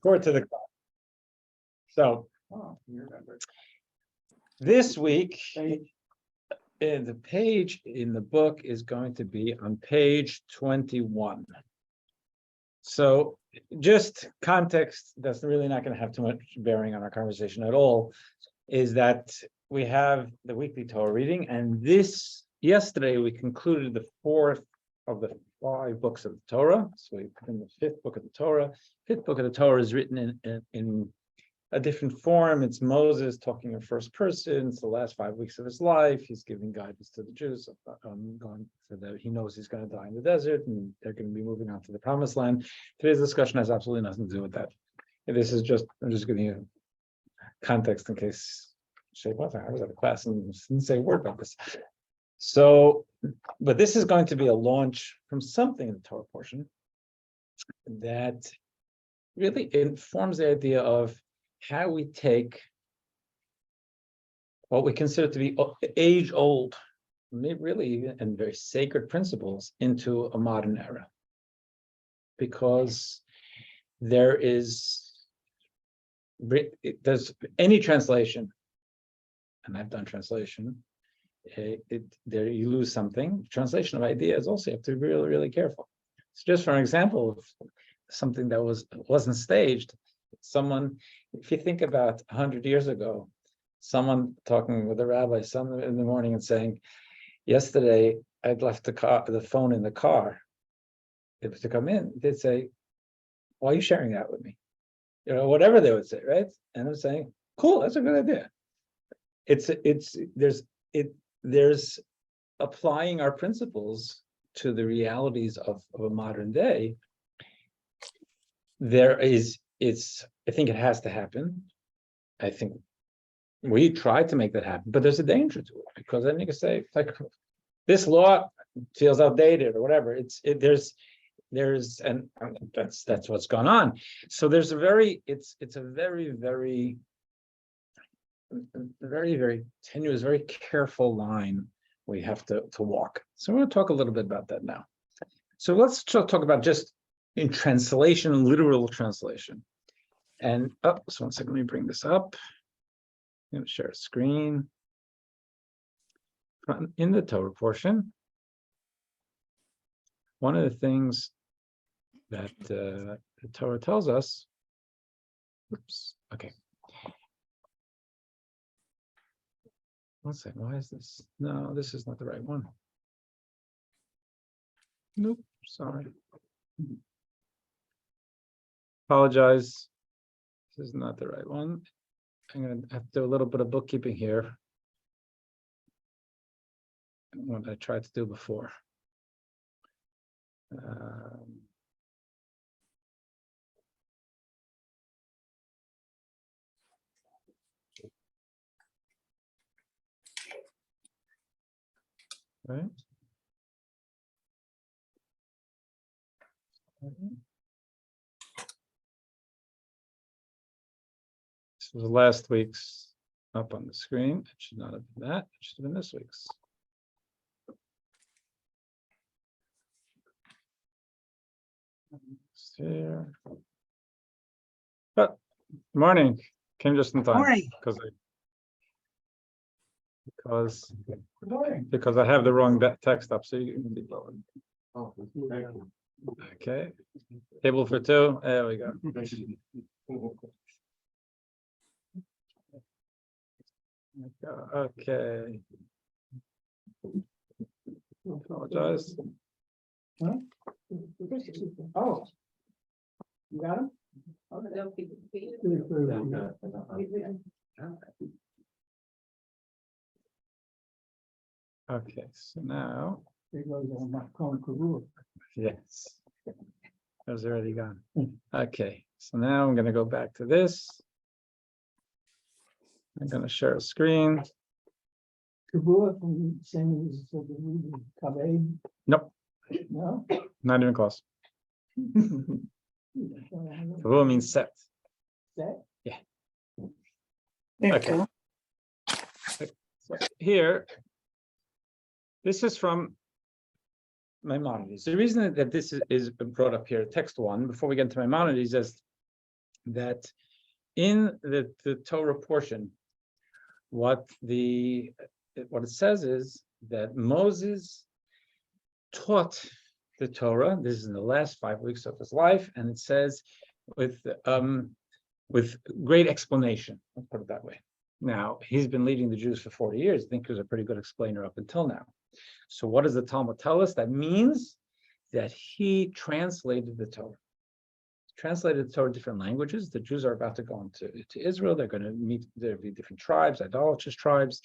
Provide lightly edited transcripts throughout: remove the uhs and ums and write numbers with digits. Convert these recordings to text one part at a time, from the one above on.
Forward to the class. So this week, the page in the book is going to be on page 21. So just context, that's really not going to have too much bearing on our conversation at all, is that we have the weekly Torah reading, and yesterday we concluded the fourth of the 5 books of the Torah. So we put in the 5th book of the Torah. 5th book of the Torah is written in a different form. It's Moses talking in first person. It's the last 5 weeks of his life. He's giving guidance to the Jews, going so that he knows he's going to die in the desert, and they're going to be moving on to the promised land. Today's discussion has absolutely nothing to do with that. I'm just giving you context in case I was at a class and didn't say a word about this. So, but this is going to be a launch from something in the Torah portion that really informs the idea of how we take what we consider to be age-old, really, and very sacred principles into a modern era. Because there's any translation, and I've done translation, there you lose something. Translation of ideas also, you have to be really, really careful. So just for an example of something that wasn't staged, if you think about 100 years ago, someone talking with a rabbi in the morning and saying, yesterday I'd left the phone in the car. It was to come in, they'd say, why are you sharing that with me? Whatever they would say, right? And I'm saying, cool, that's a good idea. There's applying our principles to the realities of a modern day. I think it has to happen. I think we tried to make that happen, but there's a danger to it, because then you can say, like, this law feels outdated or whatever. And that's what's gone on. So there's it's a very, very, very, very tenuous, very careful line we have to walk. So we're going to talk a little bit about that now. So let's talk about just in translation, literal translation. And so 1 second, let me bring this up. I'm going to share a screen. In the Torah portion, one of the things that the Torah tells us, okay. 1 second, why is this? No, this is not the right one. Nope, sorry. Apologize. This is not the right one. I'm going to have to do a little bit of bookkeeping here. What I tried to do before. Right. This was last week's up on the screen. It should not have been that. It should have been this week's. Here. But morning. Came just in time. Morning. Because I have the wrong text up, so you can be lower. Okay. Table for 2. There we go. Okay. Apologize. Huh? Oh, you got him? Okay, so now, yes, that was already gone. Okay, so now I'm going to go back to this. I'm going to share a screen. Nope. No? Not even close. Kavua means set. Set? Yeah. Okay. So here, this is from Maimonides. The reason that this is brought up here, text 1, before we get into Maimonides, is that in the Torah portion, what it says is that Moses taught the Torah. This is in the last 5 weeks of his life, and it says with great explanation. Let's put it that way. Now, he's been leading the Jews for 40 years. I think he was a pretty good explainer up until now. So what does the Talmud tell us? That means that he translated the Torah. Translated the Torah in different languages. The Jews are about to go into Israel. They're going to meet, there'll be different tribes, idolatrous tribes.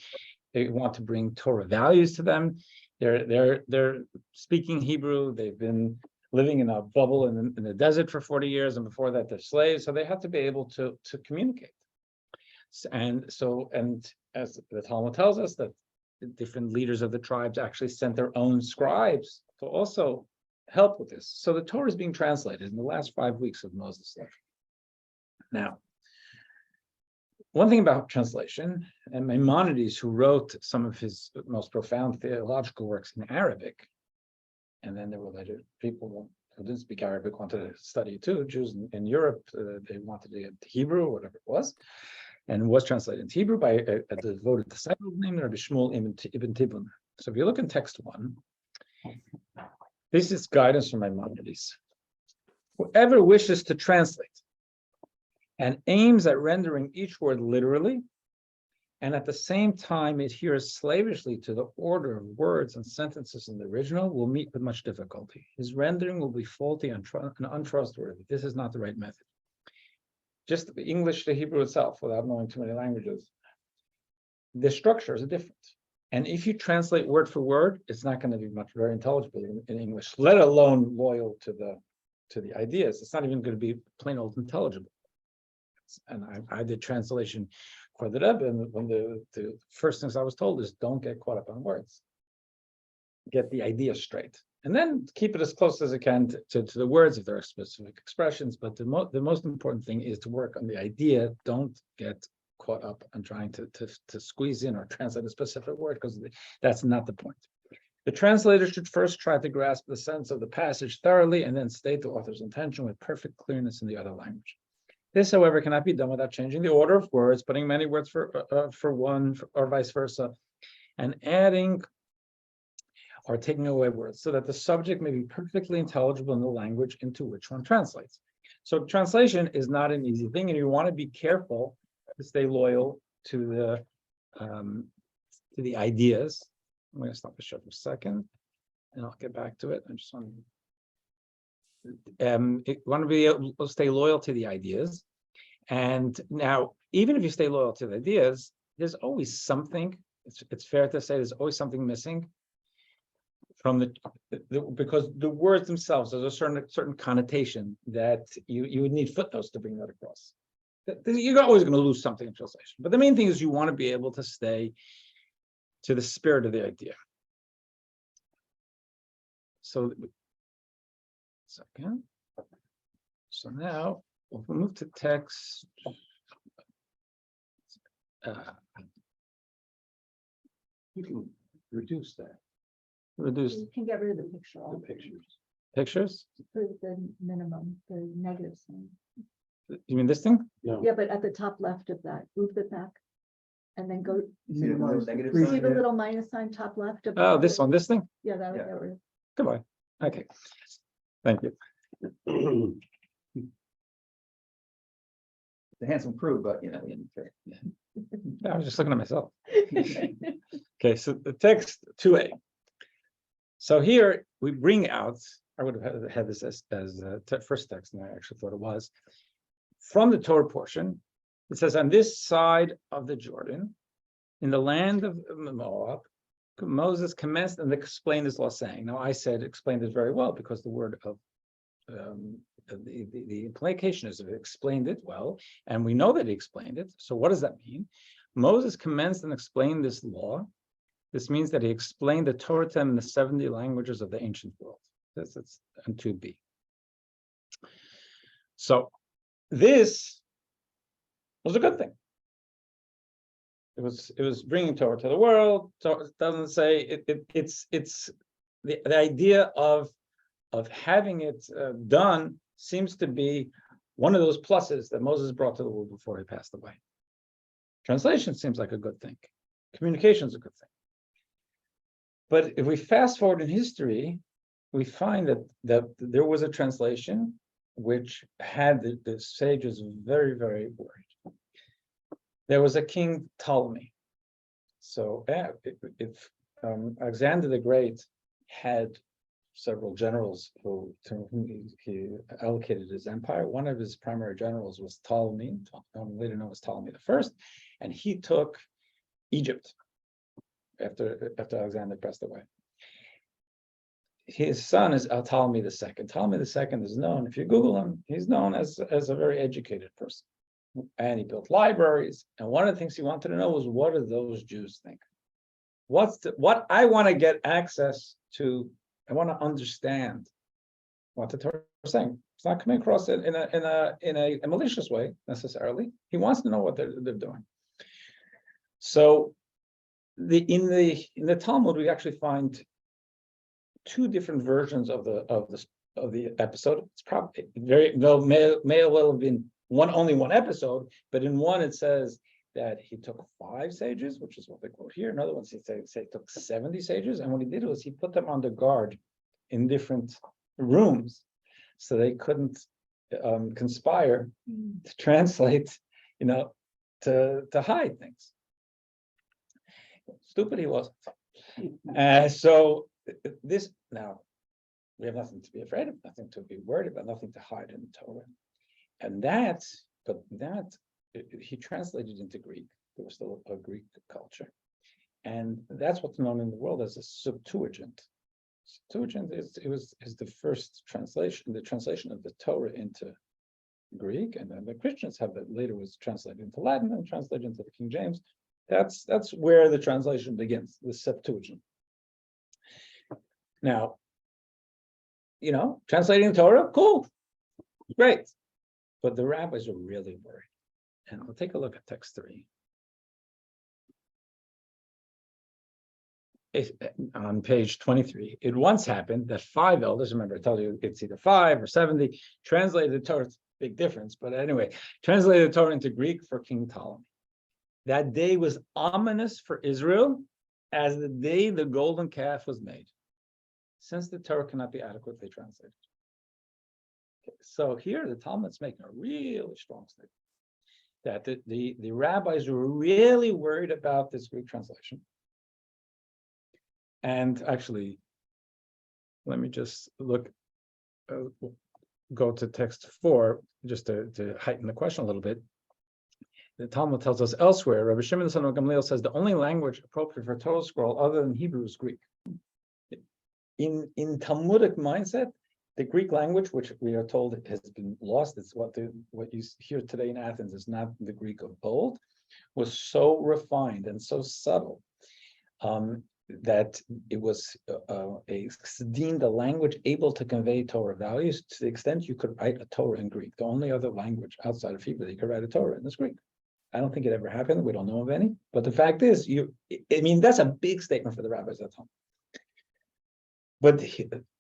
They want to bring Torah values to them. They're speaking Hebrew. They've been living in a bubble in the desert for 40 years, and before that they're slaves. So they have to be able to communicate. And as the Talmud tells us, that the different leaders of the tribes actually sent their own scribes to also help with this. So the Torah is being translated in the last 5 weeks of Moses' life. Now, one thing about translation, and Maimonides, who wrote some of his most profound theological works in Arabic, and then there were later people who didn't speak Arabic wanted to study it too. Jews in Europe, they wanted to get Hebrew or whatever it was, and was translated into Hebrew by a devoted disciple named Rabbi Shmuel ibn Tibbon. So if you look in text 1, this is guidance from Maimonides. Whoever wishes to translate and aims at rendering each word literally, and at the same time adheres slavishly to the order of words and sentences in the original, will meet with much difficulty. His rendering will be faulty and untrustworthy. This is not the right method. Just English to Hebrew itself, without knowing too many languages, the structures are different. And if you translate word for word, it's not going to be very intelligible in English, let alone loyal to the ideas. It's not even going to be plain old intelligible. And I did translation for the Rebbe, and one of the first things I was told is don't get caught up on words. Get the idea straight. And then keep it as close as it can to the words if there are specific expressions. But the most important thing is to work on the idea. Don't get caught up on trying to squeeze in or translate a specific word, because that's not the point. The translator should first try to grasp the sense of the passage thoroughly and then state the author's intention with perfect clearness in the other language. This, however, cannot be done without changing the order of words, putting many words for one, or vice versa, and adding or taking away words so that the subject may be perfectly intelligible in the language into which one translates. So translation is not an easy thing, and you want to be careful to stay loyal to the ideas. I'm going to stop the show for a second, and I'll get back to it. I just want to be able to stay loyal to the ideas. And now, even if you stay loyal to the ideas, there's always something. It's fair to say there's always something missing from because the words themselves, there's a certain connotation that you would need footnotes to bring that across. You're always going to lose something in translation. But the main thing is you want to be able to stay to the spirit of the idea. So, second. So now we'll move to text. You can reduce that. Reduce. You can get rid of the picture. The pictures. Pictures? For the minimum, the negative sign. You mean this thing? No. Yeah, but at the top left of that, move it back. And then go, See the little negative see sign the there? little minus sign top left of. Oh, this one, this thing? Yeah, that would Yeah. get rid of. Goodbye. Okay. Thank you. It's a handsome crew, but you know, I was just looking at myself. Okay, so the text 2a. So here we bring out, I would have had this as first text, and I actually thought it was, from the Torah portion. It says, on this side of the Jordan, in the land of Moab, Moses commenced and explained his law, saying. Now I said explained this very well, because the word of the implication is that he explained it well, and we know that he explained it. So what does that mean? Moses commenced and explained this law. This means that he explained the Torah to them in the 70 languages of the ancient world. That's in 2b. So this was a good thing. It was bringing Torah to the world. So it doesn't say it's the idea of having it done seems to be one of those pluses that Moses brought to the world before he passed away. Translation seems like a good thing. Communication is a good thing. But if we fast forward in history, we find that there was a translation which had the sages very, very worried. There was a king Ptolemy. So if Alexander the Great had several generals to whom he allocated his empire. One of his primary generals was Ptolemy, later known as Ptolemy I, and he took Egypt after Alexander passed away. His son is Ptolemy II. Ptolemy II is known, if you Google him, he's known as a very educated person. And he built libraries. And one of the things he wanted to know was, what do those Jews think? What I want to get access to, I want to understand what the Torah is saying. It's not coming across it in a malicious way necessarily. He wants to know what they're doing. So in the Talmud, we actually find two different versions of the episode. It's probably may well have been only one episode, but in one it says that he took 5 sages, which is what they quote here. In other ones, he took 70 sages, and what he did was he put them under guard in different rooms, so they couldn't conspire to translate, to hide things. Stupid he wasn't. So this now, we have nothing to be afraid of, nothing to be worried about, nothing to hide in the Torah, and he translated into Greek. There was still a Greek culture, and that's what's known in the world as a Septuagint. Septuagint is the first translation, the translation of the Torah into Greek, and then the Christians have that later was translated into Latin and translated into the King James. That's where the translation begins, the Septuagint. Now, translating the Torah, cool, great, but the rabbis are really worried. And we'll take a look at text 3. On page 23, it once happened that 5 elders, remember I told you it's either 5 or 70, translated the Torah, big difference, but anyway, translated the Torah into Greek for King Ptolemy. That day was ominous for Israel as the day the golden calf was made, since the Torah cannot be adequately translated. Okay, so here the Talmud's making a really strong statement that the rabbis were really worried about this Greek translation. And actually, let me just go to text 4, just to heighten the question a little bit. The Talmud tells us elsewhere, Rabbi Shimon the son of Gamliel says the only language appropriate for Torah scroll other than Hebrew is Greek. In Talmudic mindset, the Greek language, which we are told has been lost, it's what you hear today in Athens is not the Greek of old, was so refined and so subtle that it was deemed a language able to convey Torah values to the extent you could write a Torah in Greek. The only other language outside of Hebrew that you could write a Torah in is Greek. I don't think it ever happened. We don't know of any. But the fact is, that's a big statement for the rabbis at home. But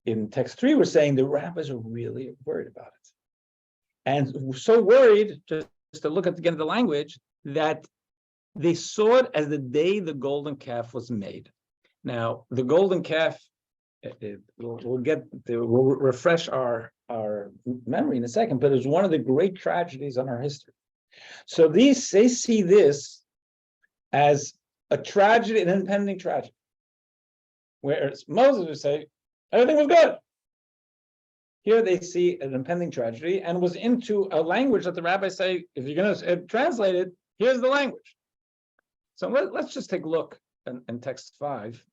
in text 3, we're saying the rabbis are really worried about it. And so worried, just to look at again the language, that they saw it as the day the golden calf was made. Now, the golden calf, we'll refresh our memory in a second, but it's one of the great tragedies in our history. So they see this as a tragedy, an impending tragedy. Whereas Moses would say, everything was good. Here they see an impending tragedy and was into a language that the rabbis say, if you're going to translate it, here's the language. So let's just take a look in text 5,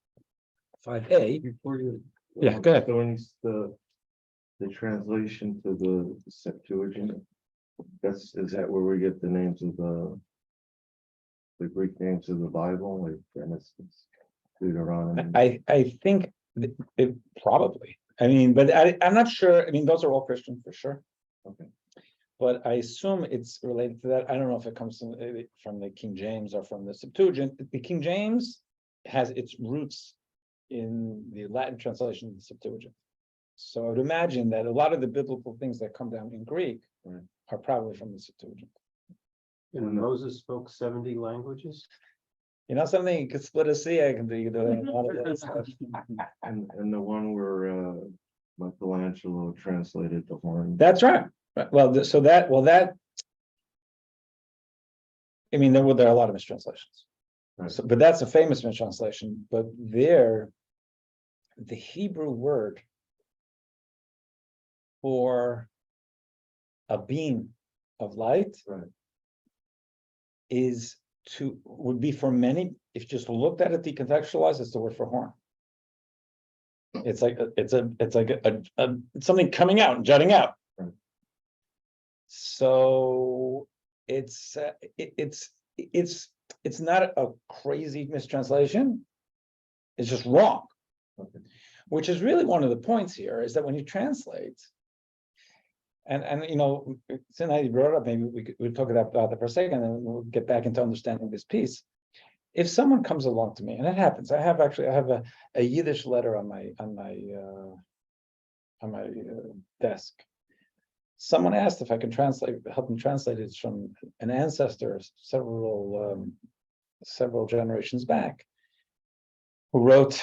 5a. Before you Yeah, go ahead. going the translation to the Septuagint, is that where we get the names of the Greek names of the Bible, like Genesis, Deuteronomy? I think it probably. But I'm not sure. Those are all Christian for sure. Okay. But I assume it's related to that. I don't know if it comes from the King James or from the Septuagint. The King James has its roots in the Latin translation of the Septuagint. So I would imagine that a lot of the biblical things that come down in Greek are probably from the Septuagint. And Moses spoke 70 languages? You know something, you could split a sea, I can do, you can do a lot of that stuff. And the one where Michelangelo translated the horn. That's right. Well, that. I mean, there are a lot of mistranslations. Right. So, but that's a famous mistranslation, but there, the Hebrew word for a beam of light Right. would be for many, if you just looked at it decontextualized, it's the word for horn. It's like it's something coming out and jutting out. Right. So it's not a crazy mistranslation. It's just wrong. Okay. Which is really one of the points here, is that when you translate, and you know, since I brought it up, maybe we'll talk about that for a second, and then we'll get back into understanding this piece. If someone comes along to me, and it happens, I have a Yiddish letter on my desk. Someone asked if I can help them translate it from an ancestor several generations back, who wrote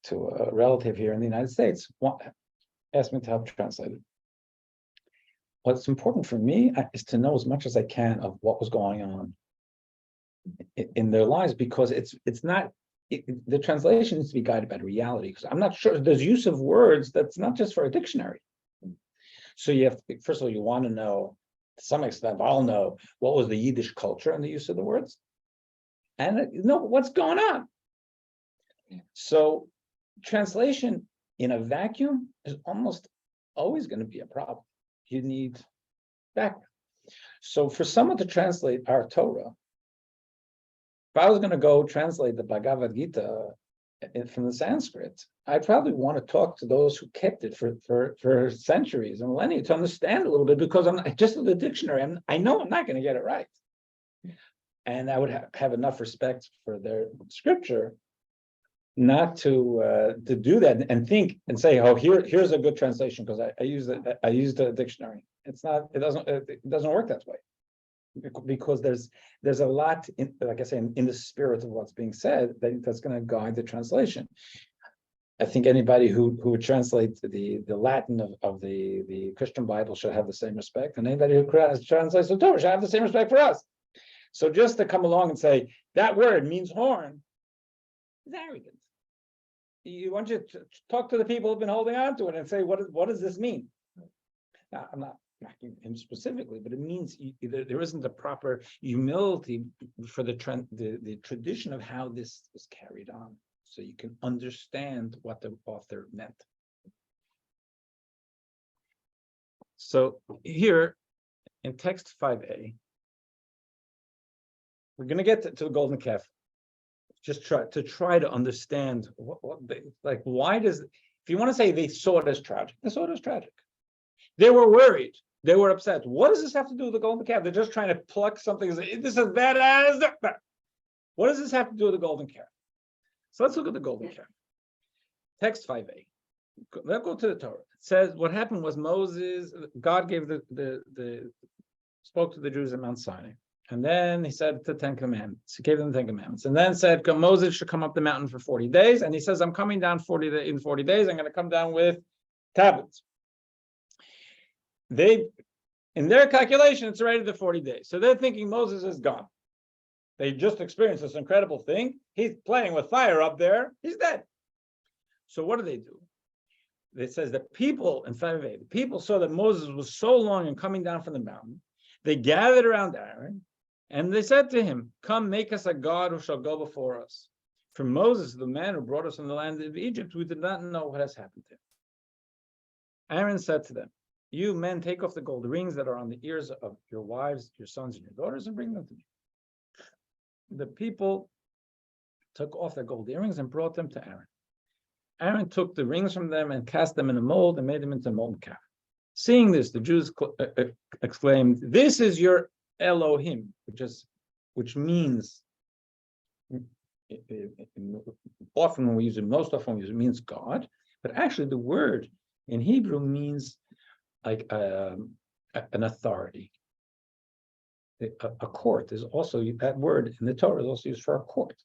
to a relative here in the United States, asked me to help translate it. What's important for me is to know as much as I can of what was going on in their lives, because the translation needs to be guided by reality, because I'm not sure there's use of words that's not just for a dictionary. So you have to, first of all, you want to know, to some extent, I'll know what was the Yiddish culture and the use of the words, and know what's going on. So translation in a vacuum is almost always going to be a problem. You need background. So for someone to translate our Torah, if I was going to go translate the Bhagavad Gita from the Sanskrit, I probably want to talk to those who kept it for centuries and millennia to understand a little bit, because I'm just in the dictionary. I know I'm not going to get it right, and I would have enough respect for their scripture not to do that and think and say, oh, here's a good translation because I used a dictionary. It's not. It doesn't work that way, because there's a lot in, like I say, in the spirit of what's being said that's going to guide the translation. I think anybody who would translate the Latin of the Christian Bible should have the same respect, and anybody who translates the Torah should have the same respect for us. So just to come along and say that word means horn is arrogant. You want you to talk to the people who've been holding on to it and say, what does this mean? Now, I'm not knocking him specifically, but it means there isn't a proper humility for the tradition of how this was carried on, so you can understand what the author meant. So here in text 5a, we're going to get to the golden calf. Just try to understand why does, if you want to say they saw it as tragic, they saw it as tragic. They were worried. They were upset. What does this have to do with the golden calf? They're just trying to pluck something. This is bad as that. What does this have to do with the golden calf? So let's look at the golden calf. Text 5a. Let's go to the Torah. It says what happened was God gave spoke to the Jews at Mount Sinai. And then he said the 10 Commandments. He gave them the 10 Commandments. And then said Moses should come up the mountain for 40 days. And he says, I'm coming down in 40 days. I'm going to come down with tablets. In their calculation, it's already the 40 days. So they're thinking Moses is gone. They just experienced this incredible thing. He's playing with fire up there. He's dead. So what do? It says the people, in 5a, the people saw that Moses was so long in coming down from the mountain. They gathered around Aaron, and they said to him, come, make us a god who shall go before us. For Moses, the man who brought us from the land of Egypt, we did not know what has happened to him. Aaron said to them, you men, take off the gold rings that are on the ears of your wives, your sons, and your daughters, and bring them to me. The people took off their gold earrings and brought them to Aaron. Aaron took the rings from them and cast them in a mold and made them into molten calf. Seeing this, the Jews exclaimed, this is your Elohim, which means, often when we use it, most often we use it, means God, but actually the word in Hebrew means like an authority. a court is also, that word in the Torah is also used for a court.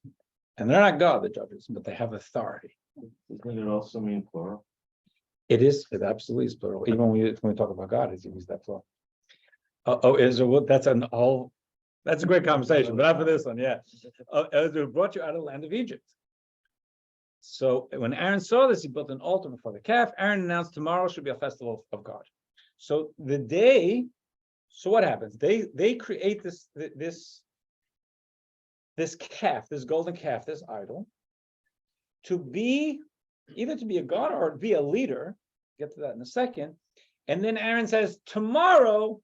And they're not God, the judges, but they have authority. Doesn't it also mean plural? It absolutely is plural. Even when we talk about God, it's used that plural. Israel, that's a great conversation, but not for this one, yeah. Israel brought you out of the land of Egypt. So when Aaron saw this, he built an altar before the calf. Aaron announced tomorrow should be a festival of God. So what happens? They create this calf, this golden calf, this idol, to be either to be a god or be a leader. Get to that in a second. And then Aaron says, tomorrow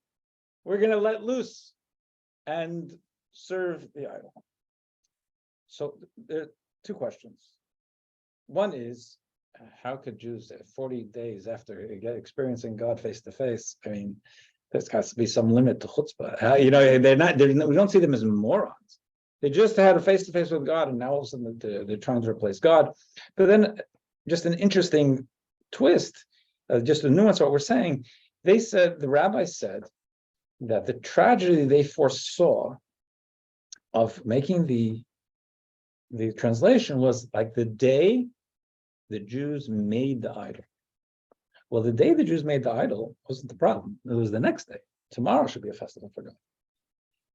we're going to let loose and serve the idol. So there are two questions. One is, how could Jews 40 days after experiencing God face to face? I mean, there's got to be some limit to chutzpah. We don't see them as morons. They just had a face to face with God, and now all of a sudden they're trying to replace God. But then, just an interesting twist, just a nuance of what we're saying. The rabbi said that the tragedy they foresaw of making the translation was like the day the Jews made the idol. Well, the day the Jews made the idol wasn't the problem. It was the next day. Tomorrow should be a festival for God.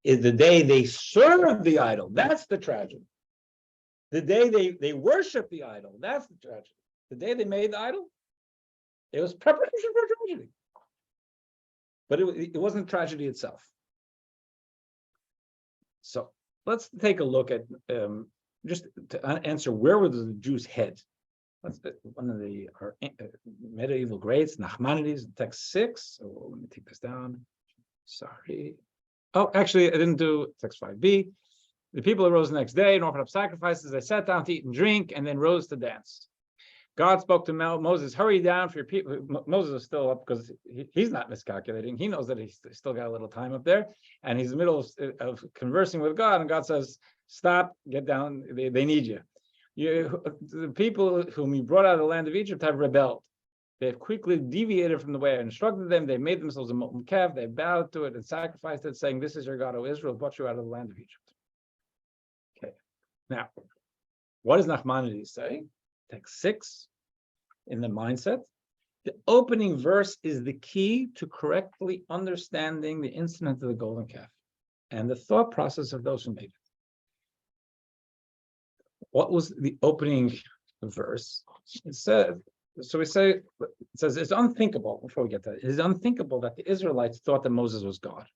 Is the day they served the idol. That's the tragedy. The day they worship the idol. That's the tragedy. The day they made the idol, it was preparation for tragedy. But it wasn't tragedy itself. So let's take a look at just to answer, where was the Jews' head? That's one of the medieval greats, Nachmanides, text 6. So let me take this down. Sorry. Oh, actually, I didn't do text 5b. The people arose the next day and offered up sacrifices. They sat down to eat and drink, and then rose to dance. God spoke to Moses, hurry down for your people. Moses is still up because he's not miscalculating. He knows that he's still got a little time up there, and he's in the middle of conversing with God, and God says, stop, get down, they need you. The people whom you brought out of the land of Egypt have rebelled. They have quickly deviated from the way I instructed them. They made themselves a molten calf. They bowed to it and sacrificed it, saying, this is your God, O Israel, brought you out of the land of Egypt. Okay. Now, what does Nachmanides say? Text 6, in the mindset. The opening verse is the key to correctly understanding the incident of the golden calf and the thought process of those who made it. What was the opening verse? It says it's unthinkable, before we get to that, it is unthinkable that the Israelites thought that Moses was God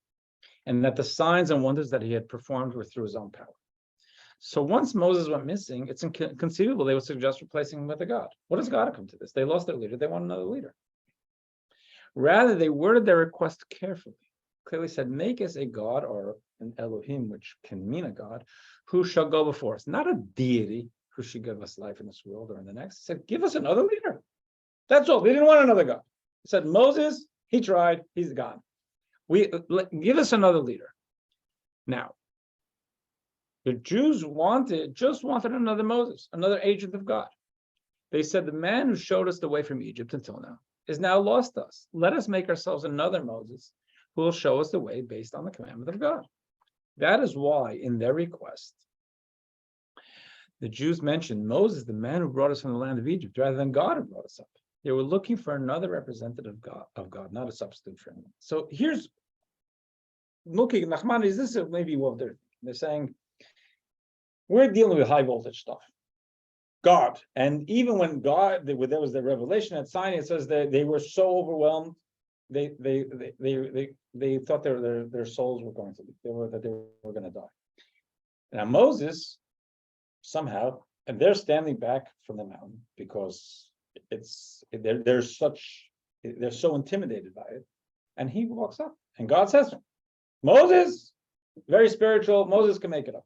and that the signs and wonders that he had performed were through his own power. So once Moses went missing, it's inconceivable they would suggest replacing him with a god. What does God come to this? They lost their leader. They want another leader. Rather, they worded their request carefully. Clearly said, make us a god, or an Elohim, which can mean a god, who shall go before us. Not a deity who should give us life in this world or in the next. He said, give us another leader. That's all. They didn't want another god. He said, Moses, he tried. He's gone. Give us another leader. Now, the Jews just wanted another Moses, another agent of God. They said, the man who showed us the way from Egypt until now is now lost us. Let us make ourselves another Moses who will show us the way based on the commandment of God. That is why in their request, the Jews mentioned Moses, the man who brought us from the land of Egypt, rather than God who brought us up. They were looking for another representative of God, not a substitute for him. So here's looking at Nachmanides, this is maybe what they're saying. We're dealing with high voltage stuff. God, and even when God, there was the revelation at Sinai, it says that they were so overwhelmed, they thought their souls were going to leave. They were going to die. Now Moses, somehow, and they're standing back from the mountain because they're so intimidated by it, and he walks up, and God says to him, Moses, very spiritual, Moses can make it up.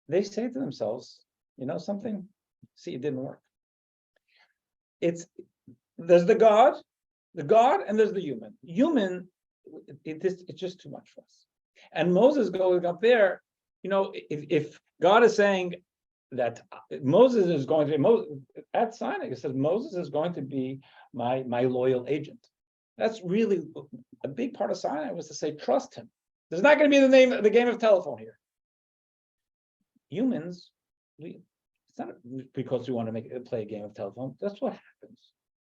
They say to themselves, you know something? See, it didn't work. There's the God, and there's the human. Human, it's just too much for us. And Moses going up there, if God is saying that Moses is going to be, at Sinai, it says Moses is going to be my loyal agent. That's really a big part of Sinai, was to say, trust him. There's not going to be the game of telephone here. Humans, it's not because we want to play a game of telephone. That's what happens.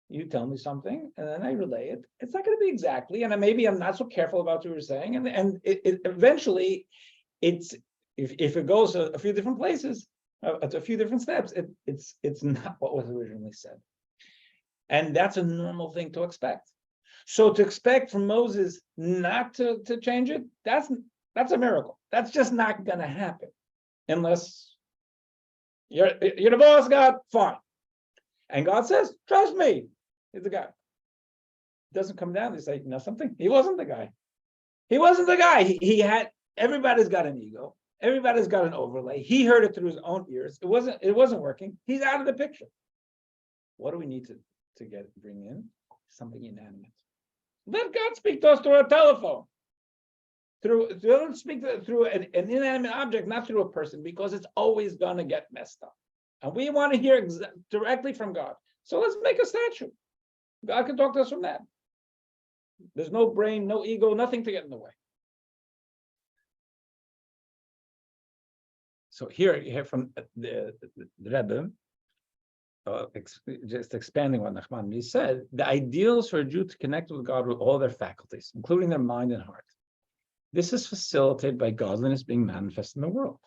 You tell me something, and then I relay it. It's not going to be exactly, and maybe I'm not so careful about what you were saying, and it eventually, it's if it goes a few different places, a few different steps, it's not what was originally said, and that's a normal thing to expect. So to expect from Moses not to change it, that's a miracle. That's just not going to happen unless you're the boss, God, fine. And God says, trust me, he's the guy. It doesn't come down, they say, you know something? He wasn't the guy. He wasn't the guy. He had, everybody's got an ego. Everybody's got an overlay. He heard it through his own ears. It wasn't working. He's out of the picture. What do we need to bring in? Something inanimate. Let God speak to us through a telephone. Through an inanimate object, not through a person, because it's always going to get messed up. And we want to hear directly from God. So let's make a statue. God can talk to us from that. There's no brain, no ego, nothing to get in the way. So here you hear from the Rebbe, just expanding what Nachmanides said, the ideals for a Jew to connect with God with all their faculties, including their mind and heart. This is facilitated by godliness being manifest in the world.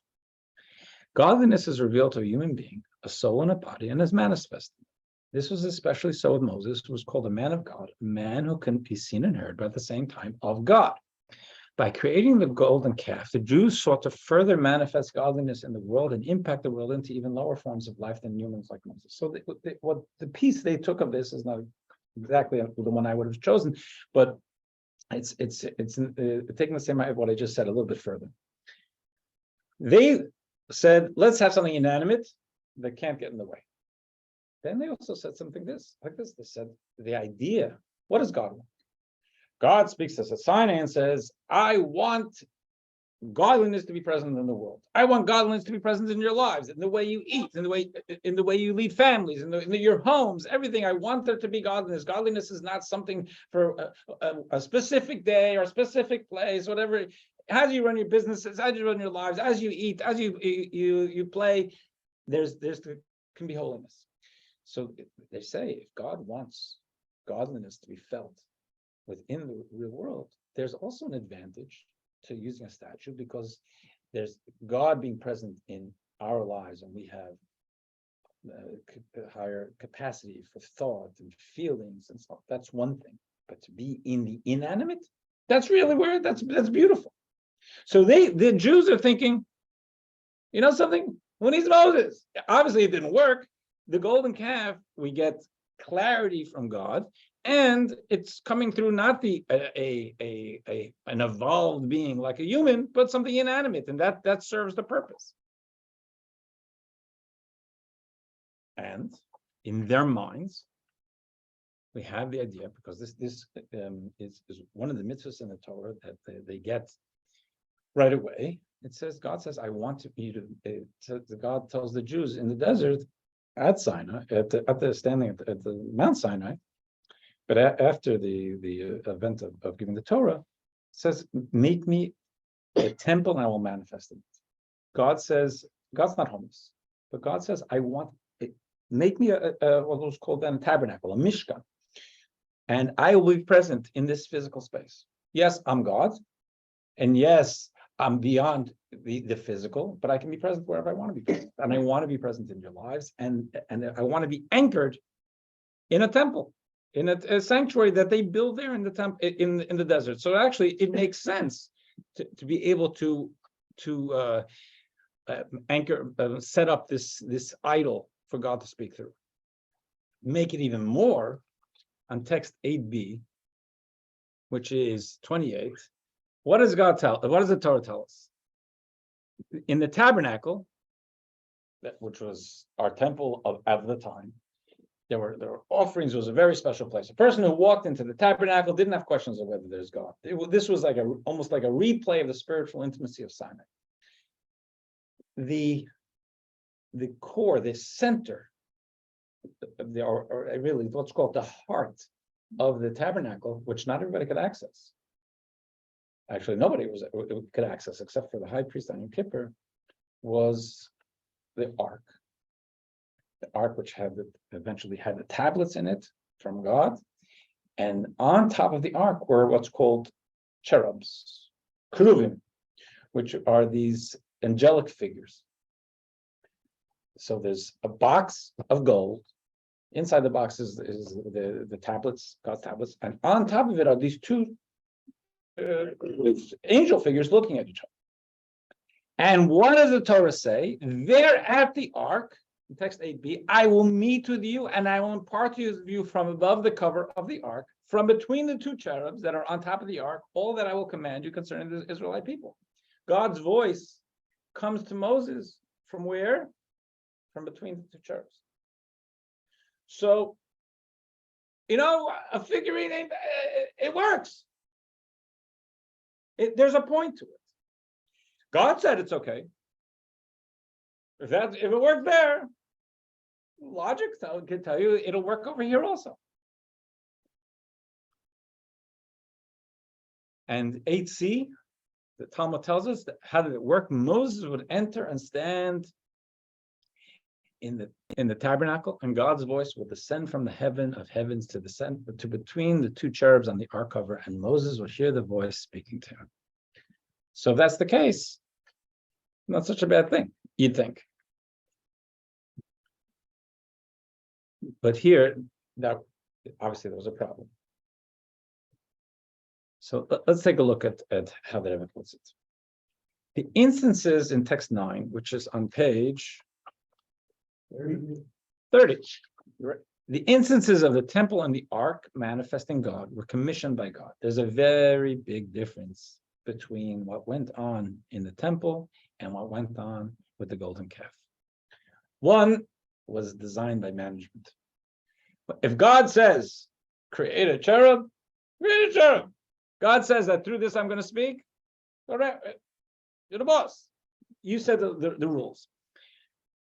Godliness is revealed to a human being, a soul and a body, and is manifested. This was especially so with Moses, who was called a man of God, a man who can be seen and heard, but at the same time of God. By creating the golden calf, the Jews sought to further manifest godliness in the world and impact the world into even lower forms of life than humans like Moses. So what the piece they took of this is not exactly the one I would have chosen, but it's taking the same idea of what I just said a little bit further. They said, let's have something inanimate that can't get in the way. Then they also said something like this. They said, the idea, what does God want? God speaks to us at Sinai and says, I want godliness to be present in the world. I want godliness to be present in your lives, in the way you eat, in the way you lead families, in your homes, everything. I want there to be godliness. Godliness is not something for a specific day or a specific place, whatever. As you run your businesses, as you run your lives, as you eat, as you play, there can be holiness. So they say, if God wants godliness to be felt within the real world, there's also an advantage to using a statue, because there's God being present in our lives, and we have higher capacity for thought and feelings and stuff. That's one thing. But to be in the inanimate, that's really where that's beautiful. So the Jews are thinking, you know something? Who needs Moses? Obviously, it didn't work. The golden calf, we get clarity from God, and it's coming through not an evolved being like a human, but something inanimate, and that serves the purpose. And in their minds, we have the idea, because this is one of the mitzvahs in the Torah that they get right away. It says, God says, I want you to. God tells the Jews in the desert at Sinai, at the standing at the Mount Sinai, but after the event of giving the Torah, it says, make me a temple and I will manifest it. God says, God's not homeless, but God says, I want it, make me what was called then a tabernacle, a mishkan, and I will be present in this physical space. Yes, I'm God, and yes, I'm beyond the physical, but I can be present wherever I want to be present. And I want to be present in your lives, and I want to be anchored in a temple, in a sanctuary that they build there in the temple in the desert. So actually, it makes sense to be able to anchor, set up this idol for God to speak through. Make it even more on text 8b, which is 28. What does God tell? What does the Torah tell us? In the tabernacle, which was our temple of the time, there were offerings. It was a very special place. A person who walked into the tabernacle didn't have questions of whether there's God. This was like almost like a replay of the spiritual intimacy of Sinai. The core, the center, or really what's called the heart of the tabernacle, which not everybody could access. actually nobody could access except for the high priest on Yom Kippur, was the ark. The ark, which eventually had the tablets in it from God, and on top of the ark were what's called cherubs, keruvim, which are these angelic figures. So there's a box of gold. Inside the box is the tablets, God's tablets, and on top of it are these two angel figures looking at each other. And what does the Torah say? There at the ark, in text 8b, I will meet with you and I will impart to you from above the cover of the ark, from between the two cherubs that are on top of the ark, all that I will command you concerning the Israelite people. God's voice comes to Moses from where? From between the two cherubs. So, a figurine, it works. There's a point to it. God said it's okay. If it worked there, logic can tell you it'll work over here also. And 8c, the Talmud tells us that how did it work? Moses would enter and stand in the tabernacle, and God's voice will descend from the heaven of heavens to between the two cherubs on the ark cover, and Moses would hear the voice speaking to him. So if that's the case, not such a bad thing, you'd think. But here, obviously there was a problem. So let's take a look at how the Rebbe puts it. The instances in text 9, which is on page 30. The instances of the temple and the ark manifesting God were commissioned by God. There's a very big difference between what went on in the temple and what went on with the golden calf. One was designed by management. If God says, create a cherub, create a cherub. God says that through this I'm going to speak. All right, you're the boss. You said the rules.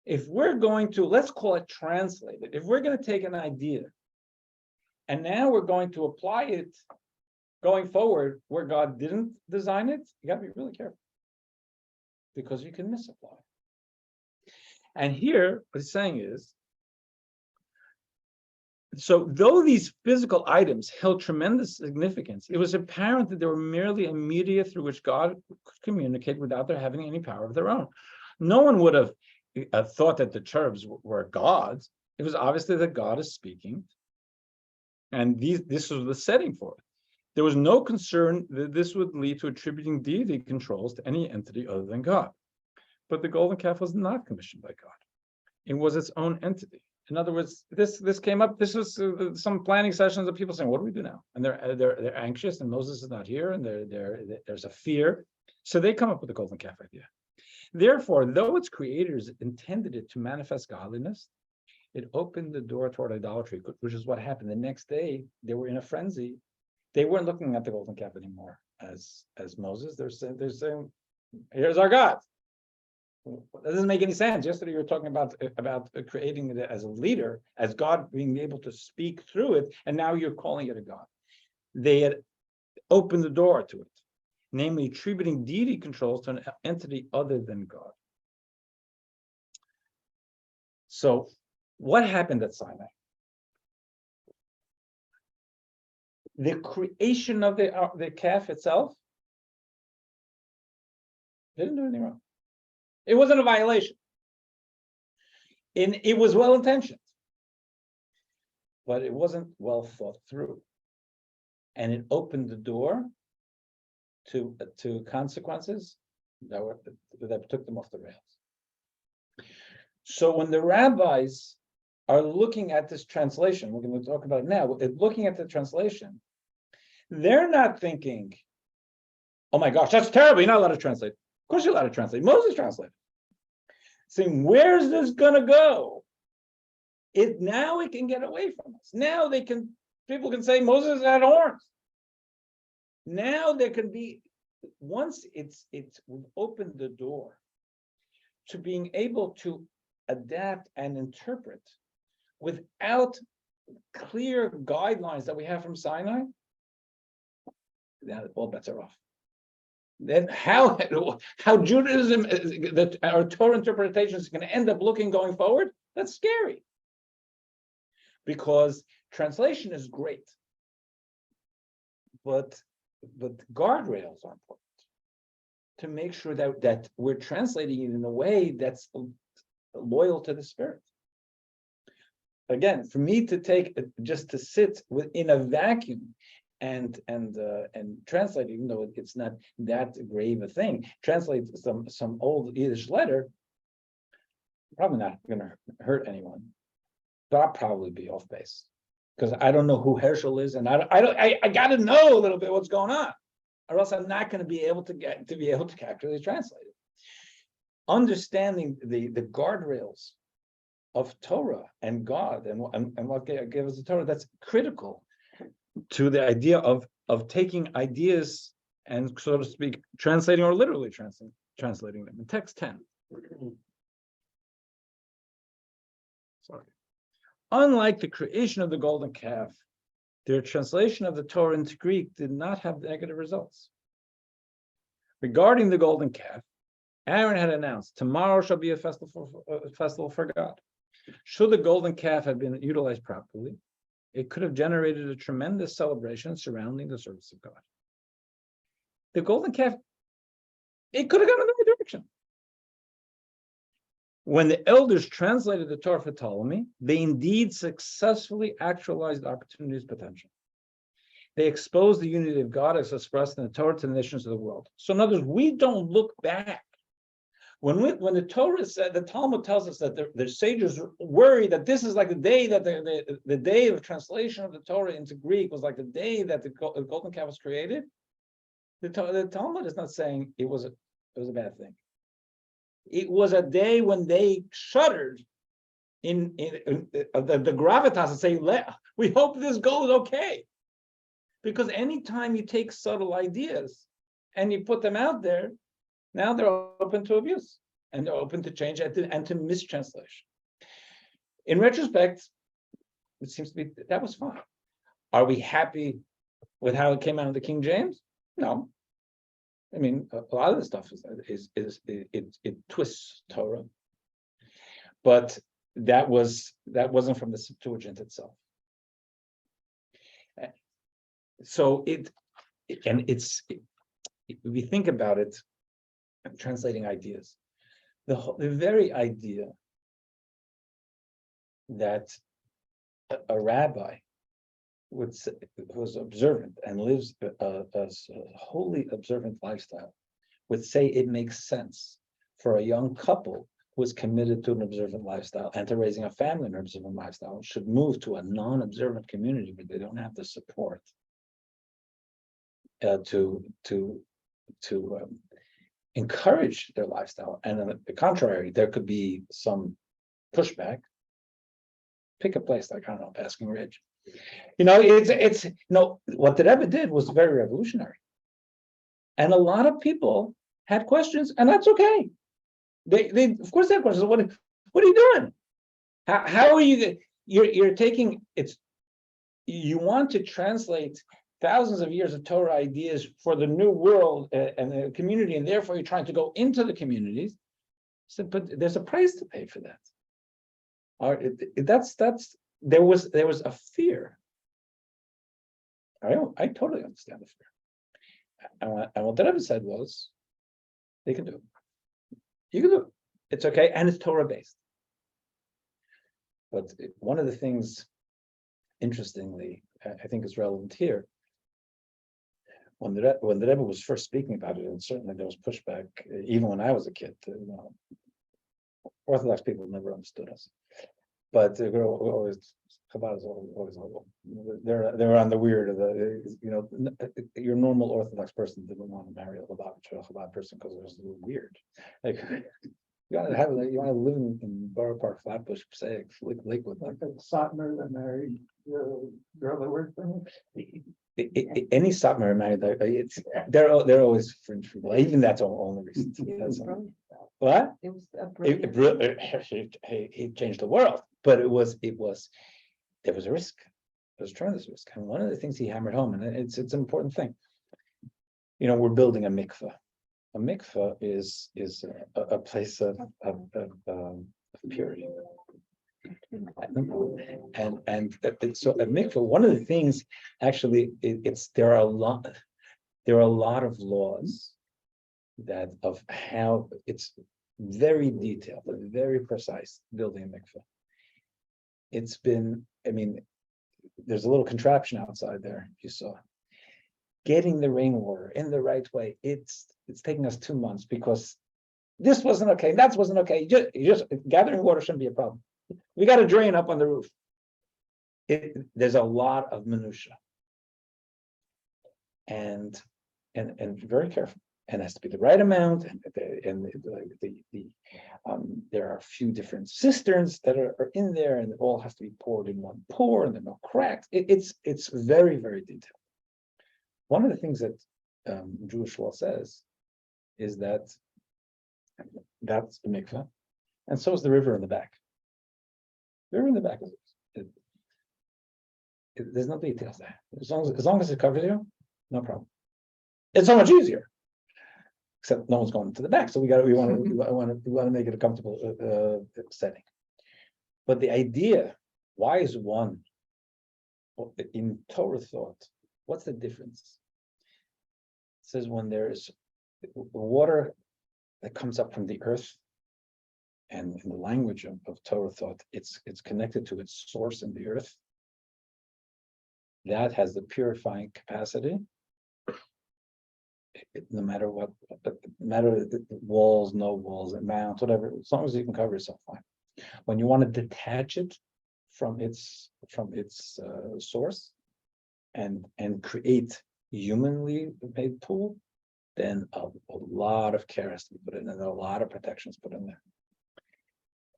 If we're going to, let's call it translate it, if we're going to take an idea and now we're going to apply it going forward where God didn't design it, you got to be really careful because you can misapply. And here, what he's saying is, so though these physical items held tremendous significance, it was apparent that they were merely a media through which God could communicate without their having any power of their own. No one would have thought that the cherubs were gods. It was obviously that God is speaking, and this was the setting for it. There was no concern that this would lead to attributing deity controls to any entity other than God. But the golden calf was not commissioned by God. It was its own entity. In other words, this came up. This was some planning sessions of people saying, "What do we do now?" And they're anxious, and Moses is not here, and there's a fear. So they come up with the golden calf idea. Therefore, though its creators intended it to manifest godliness, it opened the door toward idolatry, which is what happened. The next day, they were in a frenzy. They weren't looking at the golden calf anymore as Moses. They're saying, "Here's our God." That doesn't make any sense. Yesterday you were talking about creating it as a leader, as God being able to speak through it, and now you're calling it a God. They had opened the door to it, namely attributing deity controls to an entity other than God. So what happened at Sinai? The creation of the calf itself, they didn't do anything wrong. It wasn't a violation. It was well-intentioned, but it wasn't well thought through. And it opened the door to consequences that took them off the rails. So when the rabbis are looking at this translation, we're going to talk about it now, looking at the translation, they're not thinking, "Oh my gosh, that's terrible, you're not allowed to translate." Of course you're allowed to translate. Moses translated. Saying, where's this going to go? Now it can get away from us. Now people can say Moses had horns. Now there can be, once we've opened the door to being able to adapt and interpret without clear guidelines that we have from Sinai, now all bets are off. then how Judaism, our Torah interpretation is going to end up looking going forward, that's scary. Because translation is great, but guardrails are important to make sure that we're translating it in a way that's loyal to the Spirit. Again, for me to take just to sit within a vacuum and translate, even though it's not that grave a thing, translate some old Yiddish letter, probably not going to hurt anyone, but I'll probably be off base because I don't know who Herschel is, and I got to know a little bit what's going on, or else I'm not going to be able to accurately translate it. Understanding the guardrails of Torah and God and what gave us the Torah, that's critical to the idea of taking ideas and, so to speak, translating or literally translating them. In text 10. Sorry. Unlike the creation of the golden calf, their translation of the Torah into Greek did not have negative results. Regarding the golden calf, Aaron had announced, tomorrow shall be a festival for God. Should the golden calf have been utilized properly, it could have generated a tremendous celebration surrounding the service of God. The golden calf, it could have gone in the right direction. When the elders translated the Torah for Ptolemy, they indeed successfully actualized the opportunity's potential. They exposed the unity of God as expressed in the Torah to the nations of the world. So in other words, we don't look back. When the Torah said, the Talmud tells us that the sages worry that this is like the day that the day of translation of the Torah into Greek was like the day that the golden calf was created. The Talmud is not saying it was a bad thing. It was a day when they shuddered in the gravitas and say, we hope this goes okay. Because anytime you take subtle ideas and you put them out there, now they're open to abuse and they're open to change and to mistranslation. In retrospect, it seems to be that was fine. Are we happy with how it came out of the King James? No. I mean, a lot of the stuff it twists Torah, but that wasn't from the Septuagint itself. So we think about it. Translating ideas, the very idea that a rabbi who's observant and lives a wholly observant lifestyle would say it makes sense for a young couple who is committed to an observant lifestyle and to raising a family in an observant lifestyle should move to a non-observant community where they don't have the support to encourage their lifestyle, and on the contrary, there could be some pushback. Pick a place like, I don't know, Basking Ridge. It's what the Rebbe did was very revolutionary, and a lot of people had questions, and that's okay. They of course they had questions. What are you doing? How are you? You're taking it's. You want to translate thousands of years of Torah ideas for the new world and the community, and therefore you're trying to go into the communities. So, but there's a price to pay for that. There was a fear. I totally understand the fear. And what the Rebbe said was, they can do it. You can do it. It's okay, and it's Torah based. But one of the things, interestingly, I think is relevant here. When the Rebbe was first speaking about it, and certainly there was pushback, even when I was a kid. Orthodox people never understood us, but they were always Chabad is always they're on the weird of your normal Orthodox person didn't want to marry a Chabad person because it was a little weird. Like you want to live in Borough Park, Flatbush, say Lakewood, Like a Satmar that married the girl that worked for him. Any Satmar married, they're always fringe people. Even that's only recent. What? It was a brilliant. He changed the world, but there was a risk. There was a tremendous risk, and one of the things he hammered home, and it's an important thing. We're building a mikveh. a mikveh is a place of purity. And so a mikveh, one of the things, actually, there are a lot of laws that of how it's very detailed, very precise building a mikveh. It's been, I mean, there's a little contraption outside there, if you saw. Getting the rainwater in the right way, it's taking us 2 months because this wasn't okay, that wasn't okay. Just gathering water shouldn't be a problem. We got a drain up on the roof. There's a lot of minutia, and very careful, and it has to be the right amount. And there are a few different cisterns that are in there, and it all has to be poured in one pour, and there are no cracks. It's very, very detailed. One of the things that Jewish law says is that that's the mikveh, and so is the river in the back. The river in the back there's no details there. As long as it covers you, no problem. It's so much easier. Except no one's going to the back, so we want to make it a comfortable setting. But the idea, why is one in Torah thought? What's the difference? It says when there is water that comes up from the earth, and in the language of Torah thought, it's connected to its source in the earth. That has the purifying capacity. No matter what, walls, no walls, and mounts, whatever, as long as you can cover yourself, fine. When you want to detach it from its source and create humanly made pool, then a lot of care has to be put in, and a lot of protections put in there.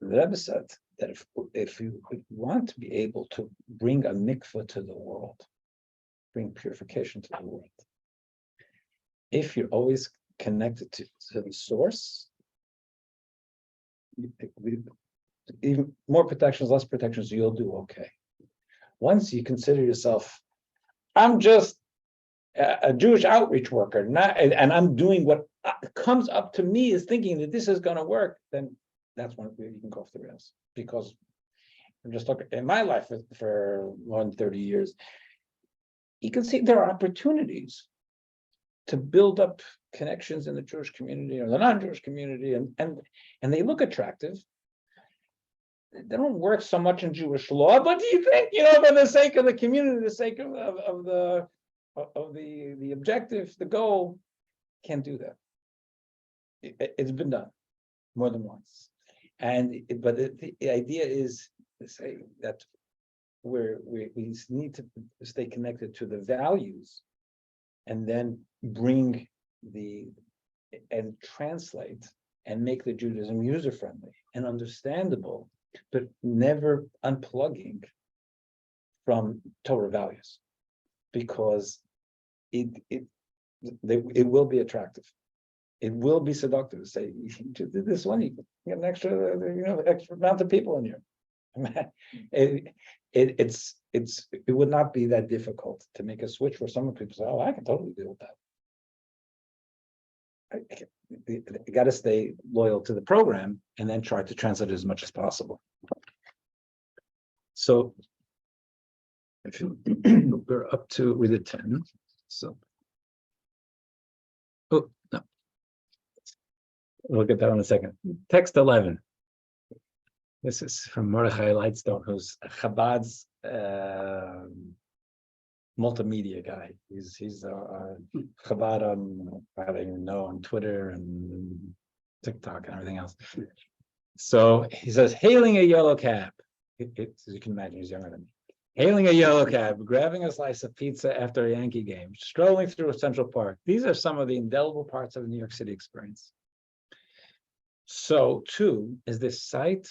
The Rebbe said that if you want to be able to bring a mikveh to the world, bring purification to the world, if you're always connected to the source, even more protections, less protections, you'll do okay. Once you consider yourself, I'm just a Jewish outreach worker, and I'm doing what comes up to me is thinking that this is going to work, then that's when you can go off the rails. Because I'm just talking in my life for more than 30 years, you can see there are opportunities to build up connections in the Jewish community or the non-Jewish community, and they look attractive. They don't work so much in Jewish law, but do you think, for the sake of the community, the sake of the objective, the goal, can't do that. It's been done more than once, but the idea is to say that we need to stay connected to the values, and then bring and translate and make the Judaism user-friendly and understandable, but never unplugging from Torah values, because it will be attractive. It will be seductive to say, you did this one, you get an extra amount of people in here. It would not be that difficult to make a switch where some people say, oh, I can totally deal with that. You got to stay loyal to the program and then try to translate it as much as possible. So if we're up to with the 10, so no, we'll get that in a second. Text 11. This is from Mordechai Lightstone, who's Chabad's multimedia guy. He's a Chabad I don't even know, on Twitter and TikTok and everything else. So he says, hailing a yellow cab. As you can imagine, he's younger than me. Hailing a yellow cab, grabbing a slice of pizza after a Yankee game, strolling through a Central Park. These are some of the indelible parts of the New York City experience. So, too, is this sight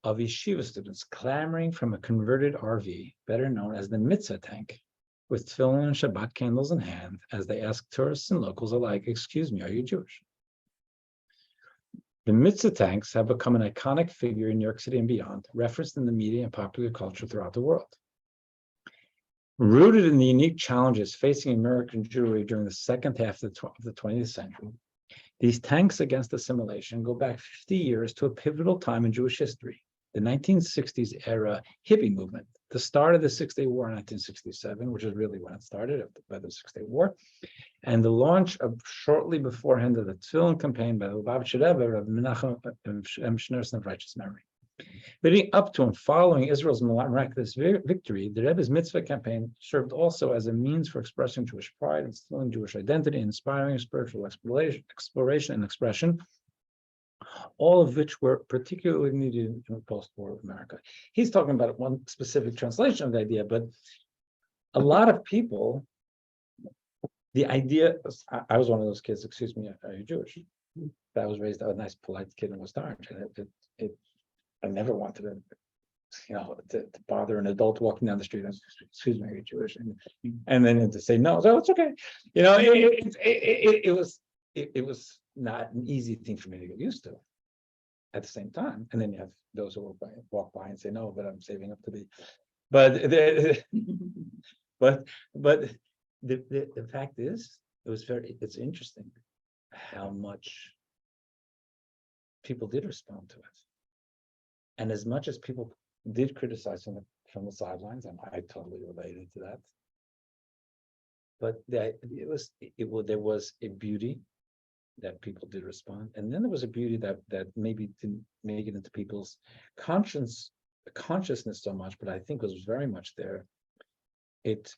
of yeshiva students clamoring from a converted RV, better known as the mitzvah tank, with tefillin and Shabbat candles in hand, as they ask tourists and locals alike, excuse me, are you Jewish? The mitzvah tanks have become an iconic figure in New York City and beyond, referenced in the media and popular culture throughout the world. Rooted in the unique challenges facing American Jewry during the second half of the 20th century, these tanks against assimilation go back 50 years to a pivotal time in Jewish history, the 1960s era hippie movement, the start of the Six-Day War in 1967, which is really when it started by the Six-Day War, and the launch of shortly beforehand of the Tefillin campaign by the Lubavitcher Rebbe of Menachem Schneerson of righteous memory. Leading up to and following Israel's miraculous victory, the Rebbe's mitzvah campaign served also as a means for expressing Jewish pride, instilling Jewish identity, inspiring spiritual exploration and expression, all of which were particularly needed in the post-war America. He's talking about one specific translation of the idea, but a lot of people, the idea, I was one of those kids, excuse me, are you Jewish? I was raised a nice, polite kid in West Orange, and I never wanted to bother an adult walking down the street and excuse me, are you Jewish? And then to say no, so it's okay. It was not an easy thing for me to get used to. At the same time, and then you have those who walk by and say no, but I'm saving up to be. But the fact is, it's interesting how much people did respond to it. And as much as people did criticize him from the sidelines, and I totally related to that, but there was a beauty that people did respond, and then there was a beauty that maybe didn't make it into people's consciousness so much, but I think was very much there. It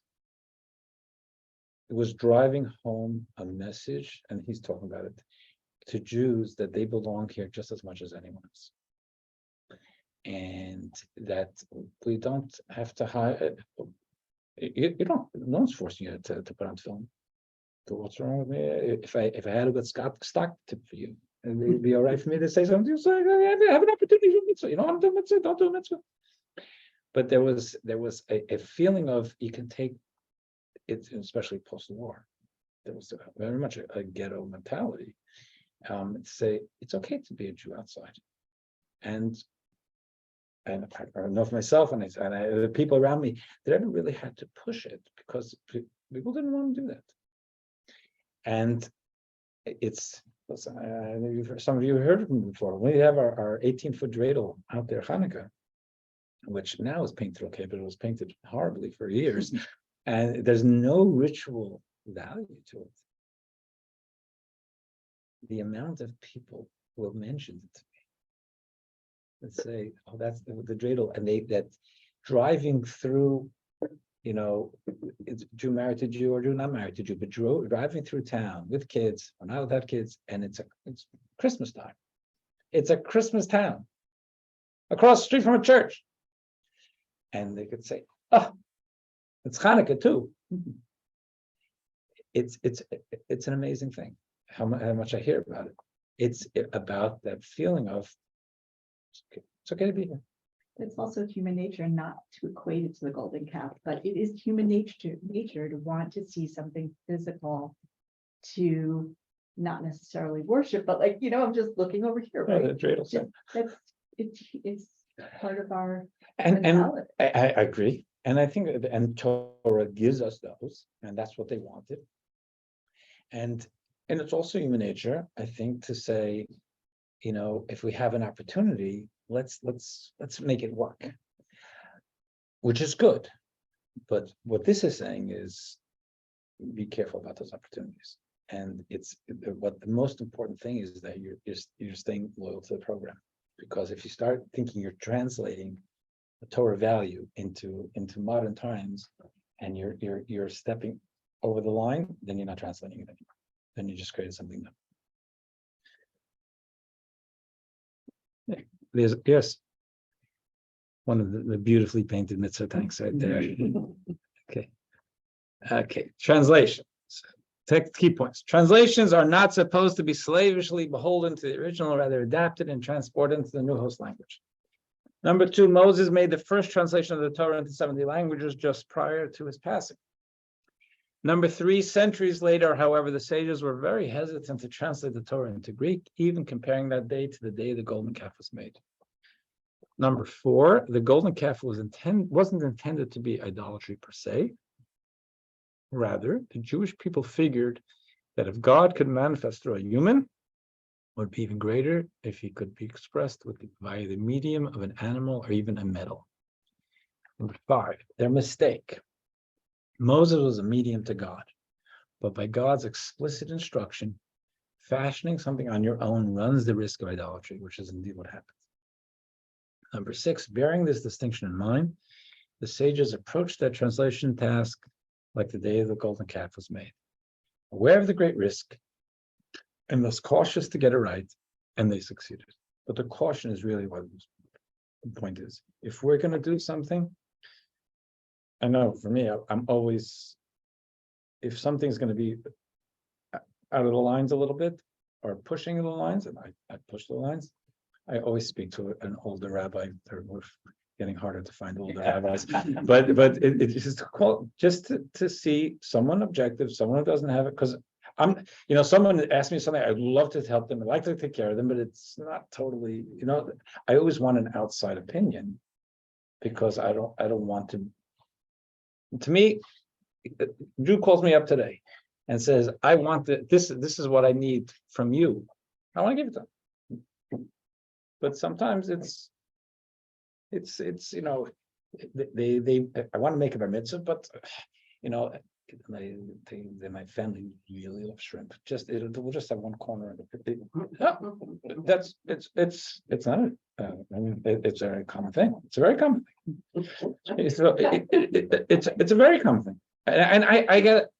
was driving home a message, and he's talking about it to Jews, that they belong here just as much as anyone else. And that we don't have to hide. No one's forcing you to put on film. So what's wrong with me? If I had a good stock tip for you, and it would be all right for me to say something. You say, I have an opportunity for mitzvah. You don't want to do mitzvah, don't do mitzvah. But there was a feeling of you can take it, especially post-war. There was very much a ghetto mentality. To say it's okay to be a Jew outside, and I know for myself, and the people around me, that I never really had to push it because people didn't want to do that. And it's, some of you have heard of me before. We have our 18-foot dreidel out there, Hanukkah, which now is painted okay, but it was painted horribly for years. And there's no ritual value to it. The amount of people who have mentioned it to me, let's say, oh, that's the dreidel, and that driving through, it's Jew married to Jew or Jew not married to Jew, but driving through town with kids or not without kids, and it's Christmas time. It's a Christmas town across the street from a church, and they could say, "Oh, it's Hanukkah too." It's an amazing thing. How much I hear about it. It's about that feeling of it's okay to be here. It's also human nature not to equate it to the golden calf, but it is human nature to want to see something physical, to not necessarily worship, but I'm just looking over here, right? The dreidel thing. It's part of our And mentality. I agree, and I think and Torah gives us those, and that's what they wanted. And it's also human nature, I think, to say, if we have an opportunity, let's make it work, which is good. But what this is saying is, be careful about those opportunities. And what the most important thing is that you're staying loyal to the program, because if you start thinking you're translating the Torah value into modern times, and you're stepping over the line, then you're not translating it anymore. Then you just created something new. Yes, one of the beautifully painted mitzvah tanks right there. Okay. Translations. Key points. Translations are not supposed to be slavishly beholden to the original, rather adapted and transported into the new host language. Number 2, Moses made the first translation of the Torah into 70 languages just prior to his passing. Number 3, centuries later, however, the sages were very hesitant to translate the Torah into Greek, even comparing that day to the day the golden calf was made. Number 4, the golden calf wasn't intended to be idolatry per se, Rather, the Jewish people figured that if God could manifest through a human, it would be even greater if he could be expressed via the medium of an animal or even a metal. Number 5, their mistake. Moses was a medium to God, but by God's explicit instruction, fashioning something on your own runs the risk of idolatry, which is indeed what happens. Number 6, bearing this distinction in mind, the sages approached that translation task like the day of the golden calf was made, aware of the great risk and thus cautious to get it right, and they succeeded. But the caution is really what the point is. If we're going to do something, I know for me, I'm always, if something's going to be out of the lines a little bit or pushing the lines, and I push the lines, I always speak to an older rabbi. We're getting harder to find older rabbis, but it's just to see someone objective, someone who doesn't have it, because someone asked me something, I'd love to help them, I'd like to take care of them, but it's not totally, I always want an outside opinion because I don't want to me, Drew calls me up today and says, I want this is what I need from you. I want to give it to them. But sometimes it's they I want to make it a mitzvah, but my family really loves shrimp. We'll just have one corner. It's not. It's a very common thing. It's a very common thing. It's a very common thing, and I get it.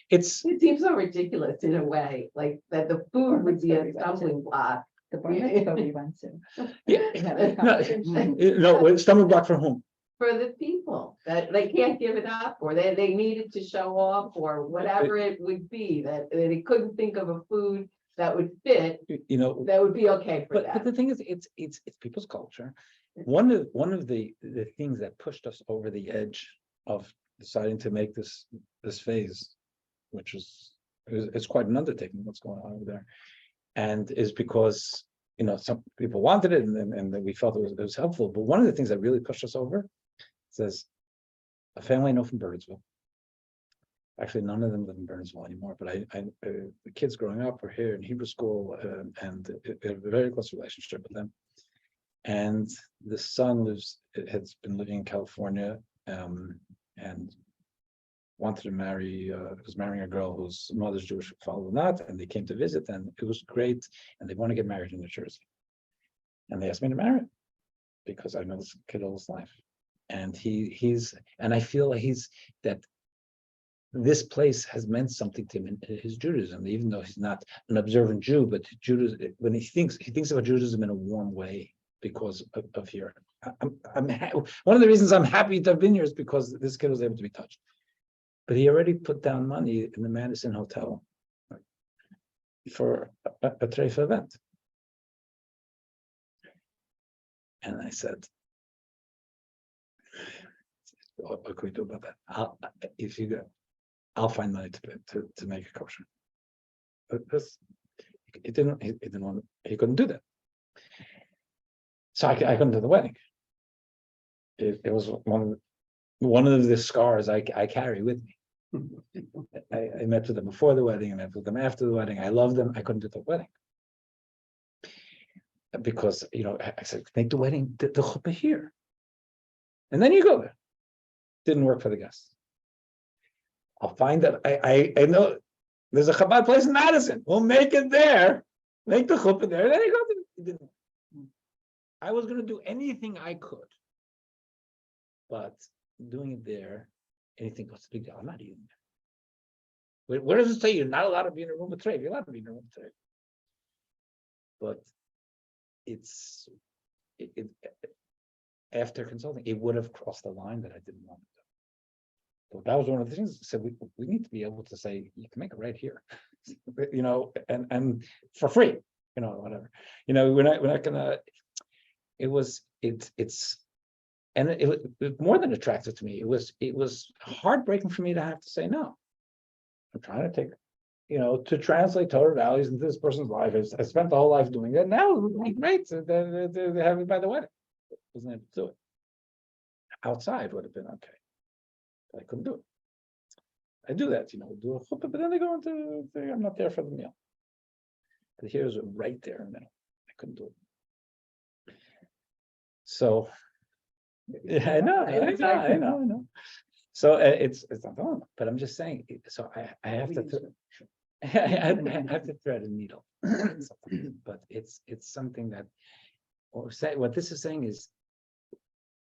It seems so ridiculous in a way, like that the food would be a stumbling block. The bar mitzvah we went to. Stumbling block for whom? For the people that they can't give it up, or they needed to show off, or whatever it would be, that they couldn't think of a food that would fit, that would be okay for But the them. thing is, it's people's culture. One of the things that pushed us over the edge of deciding to make this phase, which it's quite an undertaking what's going on over there, and is because some people wanted it and we felt it was helpful. But one of the things that really pushed us over says a family I know from Birdsville. Actually, none of them live in Burnsville anymore, but the kids growing up were here in Hebrew school, and we have a very close relationship with them. And the son has been living in California, and wanted to was marrying a girl whose mother's Jewish, father not, and they came to visit, and it was great, and they want to get married in New Jersey. And they asked me to marry him because I know this kid all his life. And and I feel that this place has meant something to him in his Judaism, even though he's not an observant Jew, but Judaism, when he thinks about Judaism in a warm way because of here. One of the reasons I'm happy to have been here is because this kid was able to be touched. But he already put down money in the Madison Hotel for a treifa event. And I said, what can we do about that? I'll find money to make it kosher. But he couldn't do that. So I couldn't do the wedding. It was one of the scars I carry with me. I met with them before the wedding, I met with them after the wedding. I loved them. I couldn't do the wedding. Because, I said, make the wedding, the chuppah here. And then you go there. Didn't work for the guests. I'll find that I know there's a Chabad place in Madison. We'll make it there. Make the chuppah there. Then you go to, I was going to do anything I could. But doing it there, anything what's the big deal? I'm not eating there. Where does it say you're not allowed to be in a room with Trey? You're allowed to be in a room with Trey. But after consulting, it would have crossed the line that I didn't want to do. So that was one of the things. So we need to be able to say you can make it right here, and for free, whatever. We're not gonna. And it was more than attractive to me. It was heartbreaking for me to have to say no. I'm trying to take, to translate Torah values into this person's life. I spent the whole life doing that. Now it would be great to have it by the wedding. Wasn't able to do it. Outside would have been okay. But I couldn't do it. I do that, do a chuppah, but then they go into, I'm not there for the meal. But here's right there in the middle. I couldn't do it. So, yeah, I know. So it's not on, but I'm just saying, so I have to, I have to thread a needle. But it's something that, what this is saying is,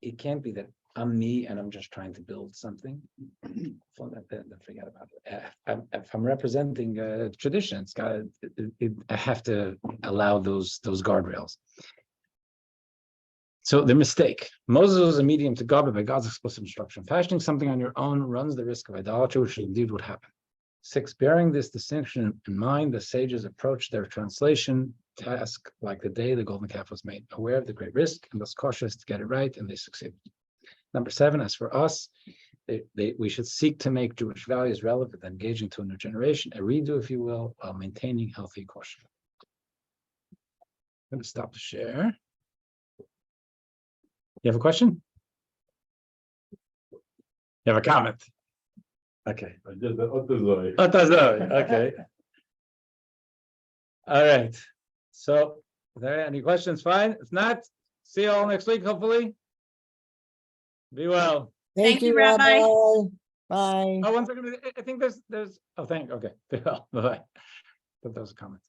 it can't be that I'm me and I'm just trying to build something. Forget about it. If I'm representing tradition, I have to allow those guardrails. So the mistake. Moses was a medium to God, but by God's explicit instruction. Fashioning something on your own runs the risk of idolatry, which indeed would happen. 6, bearing this distinction in mind, the sages approached their translation task like the day the golden calf was made, aware of the great risk and thus cautious to get it right, and they succeeded. Number 7, as for us, we should seek to make Jewish values relevant and engaging to a new generation, a redo, if you will, while maintaining healthy caution. I'm going to stop the share. You have a question? You have a comment? Okay. Okay. All right. So, are there any questions? Fine. If not, see you all next week, hopefully. Be well. Thank you, Rabbi. Bye. Oh, 1 second. I think there's, okay. Be well. Bye-bye. But those comments.